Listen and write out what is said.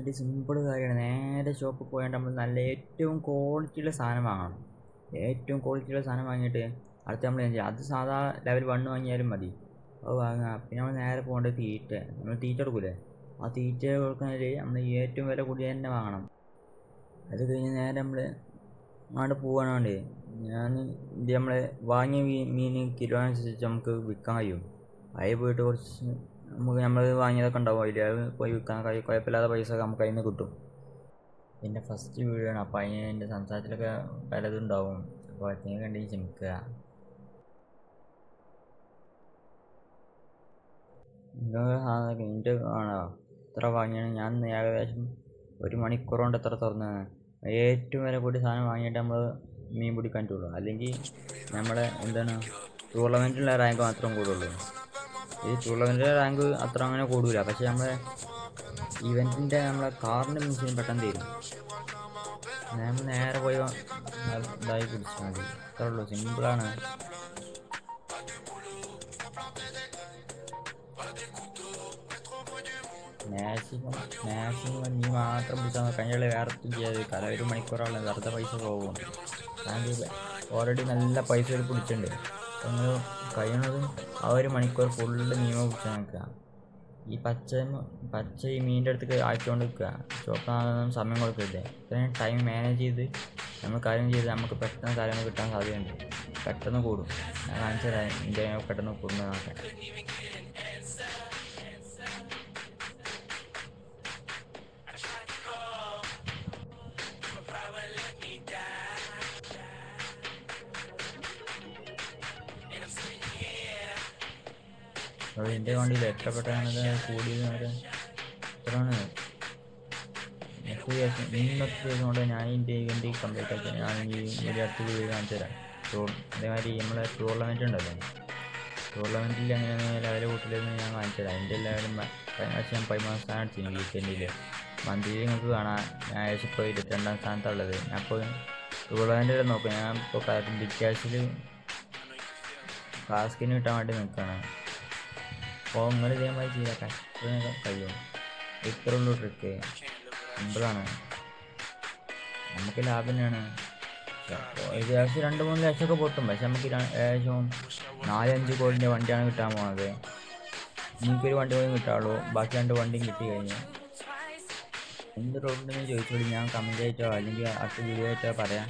ഒരു സിമ്പിൾ കാര്യമാണ്. നേരെ ഷോപ്പിൽ പോയാൽ നമ്മൾ നല്ല ഏറ്റവും ക്വാളിറ്റിയുള്ള സാധനം വാങ്ങണം. ഏറ്റവും ക്വാളിറ്റിയുള്ള സാധനം വാങ്ങിയിട്ട് അടുത്ത് നമ്മൾ എന്ത് ചെയ്യുക, അത് സാധാ ലെവൽ 1 വാങ്ങിയാലും മതി. അത് വാങ്ങുക. പിന്നെ നമ്മൾ നേരെ പോകേണ്ടത് നമ്മൾ തീറ്റ കൊടുക്കൂലേ, ആ തീറ്റ കൊടുക്കുന്നതിൽ നമ്മൾ ഏറ്റവും വില കൂടിയ തന്നെ വാങ്ങണം. അത് കഴിഞ്ഞ് നേരെ നമ്മൾ അങ്ങോട്ട് പോകാനാണ്ട് ഇത് നമ്മൾ വാങ്ങിയ മീൻ കിലോനുസരിച്ച് നമുക്ക് വിൽക്കാൻ കഴിയും. അതിൽ പോയിട്ട് കുറച്ച് നമ്മൾ വാങ്ങിയതൊക്കെ ഉണ്ടാവും, അതിൽ പോയി വിൽക്കാൻ കുഴപ്പമില്ലാത്ത പൈസ നമുക്ക് അതിൽ നിന്ന് കിട്ടും. പിന്നെ ഫസ്റ്റ് വീഡിയോ ആണ്, അപ്പോൾ അതിന് എൻ്റെ സംസാരത്തിലൊക്കെ പലതും ഉണ്ടാവും. അപ്പോൾ അതിനെ കണ്ടെങ്കിൽ ക്ഷമിക്കുക. എൻ്റെ ആണോ ഇത്ര വാങ്ങിയാണ് ഞാൻ ഏകദേശം 1 മണിക്കൂർ കൊണ്ട് എത്ര തുറന്നത്. ഏറ്റവും വില കൂടി സാധനം വാങ്ങിയിട്ട് നമ്മൾ മീൻ പിടിക്കാൻ പറ്റുള്ളൂ. അല്ലെങ്കിൽ നമ്മളെ ടൂർണമെൻറ്റിലുള്ള റാങ്ക് മാത്രം കൂടുള്ളൂ. ഈ ടൂർണമെൻറ്റിലെ റാങ്ക് അത്ര അങ്ങനെ കൂടില്ല, പക്ഷേ നമ്മളെ ഇവൻറ്റിൻ്റെ നമ്മളെ കാറിൻ്റെ മിഷീൻ പെട്ടെന്ന് തരും. നമ്മൾ നേരെ പോയി ഇതായി പിടിച്ചാൽ മതി. അത്രേ ഉള്ളൂ, സിമ്പിളാണ്. മാക്സിമം നീ മാത്രം പിടിച്ചാൽ കഴിഞ്ഞാൽ വേറെ ചെയ്യാതെ കല 1 മണിക്കൂറാണ് വെറുതെ പൈസ പോകും. കാരണം ഓൾറെഡി നല്ല പൈസ പിടിച്ചിട്ടുണ്ട്. നിങ്ങൾ കഴിയുന്നതും ആ 1 മണിക്കൂർ ഫുള്ള് മീൻ പിടിച്ചാൽ നിൽക്കുക. ഈ പച്ച ഈ മീനിൻ്റെ അടുത്തേക്ക് ആക്കിക്കൊണ്ട് നിൽക്കുക. ചുവപ്പാകുന്ന സമയം കൊടുക്കരുത്. ഇത്രയും ടൈം മാനേജ് ചെയ്ത് നമ്മൾ കാര്യം ചെയ്ത് നമുക്ക് പെട്ടെന്ന് കാര്യങ്ങൾ കിട്ടാൻ സാധ്യതയുണ്ട്. പെട്ടെന്ന് കൂടും. ഞാൻ കാണിച്ചു തരാം ഇന്ത്യ പെട്ടെന്ന് കൂടുന്നതൊക്കെ. അപ്പോൾ എൻ്റെ വണ്ടിയിൽ എത്ര പെട്ടെന്ന് കൂടിയത് ഇത്രയാണ്. ഇന്നത്തെ കൊണ്ട് ഞാൻ എൻ്റെ വണ്ടി കംപ്ലീറ്റ് ആക്കി. ഞാൻ ഈ അടുത്ത് വീഡിയോ കാണിച്ചു തരാം. അതേമാതിരി നമ്മളെ ടൂർണമെൻറ്റ് ഉണ്ടല്ലോ, ടൂർണമെൻറ്റിൽ എങ്ങനെയാണ് ലെവൽ കൂട്ടിലെന്ന് ഞാൻ കാണിച്ചു തരാം. എൻ്റെ ലെവലും കഴിഞ്ഞ പ്രാവശ്യം ഞാൻ 13 സ്ഥാനം അടിച്ചിരുന്നു വീക്കെൻഡിൽ. മന്ത്ലി നിങ്ങൾക്ക് കാണാം ഞാൻ ഏകദേശം ഇപ്പോൾ 22ാം സ്ഥാനത്തുള്ളത്. ഞാൻ ഇപ്പോൾ ടൂർണമെൻറ്റിൽ നോക്കാം. ഞാൻ ഇപ്പോൾ ഡിക്കാഷിൽ കാസ്കിന് കിട്ടാൻ വേണ്ടി നിൽക്കുകയാണ്. അപ്പോൾ നിങ്ങൾ ഇതേമാതിരി ചെയ്യാൻ കഷ്ടത്തിന് കഴിയും. ഇത്ര ഉള്ളൂ ട്രിക്ക്, സിമ്പിളാണ്, നമുക്ക് ലാഭം തന്നെയാണ്. ഏകദേശം 2-3 ലക്ഷമൊക്കെ പൊട്ടും, പക്ഷെ നമുക്ക് ഏകദേശം 4-5 കോടിൻ്റെ വണ്ടിയാണ് കിട്ടാൻ പോകുന്നത്. എനിക്കൊരു വണ്ടി പോലും കിട്ടാവുള്ളൂ, ബാക്കി 2 വണ്ടിയും കിട്ടി കഴിഞ്ഞു. എന്ത് റോഡുണ്ടെന്ന് ചോദിച്ചോളൂ, ഞാൻ കമൻ്റ് ആയിട്ടോ അല്ലെങ്കിൽ അടുത്ത വീഡിയോ ആയിട്ടോ പറയാം.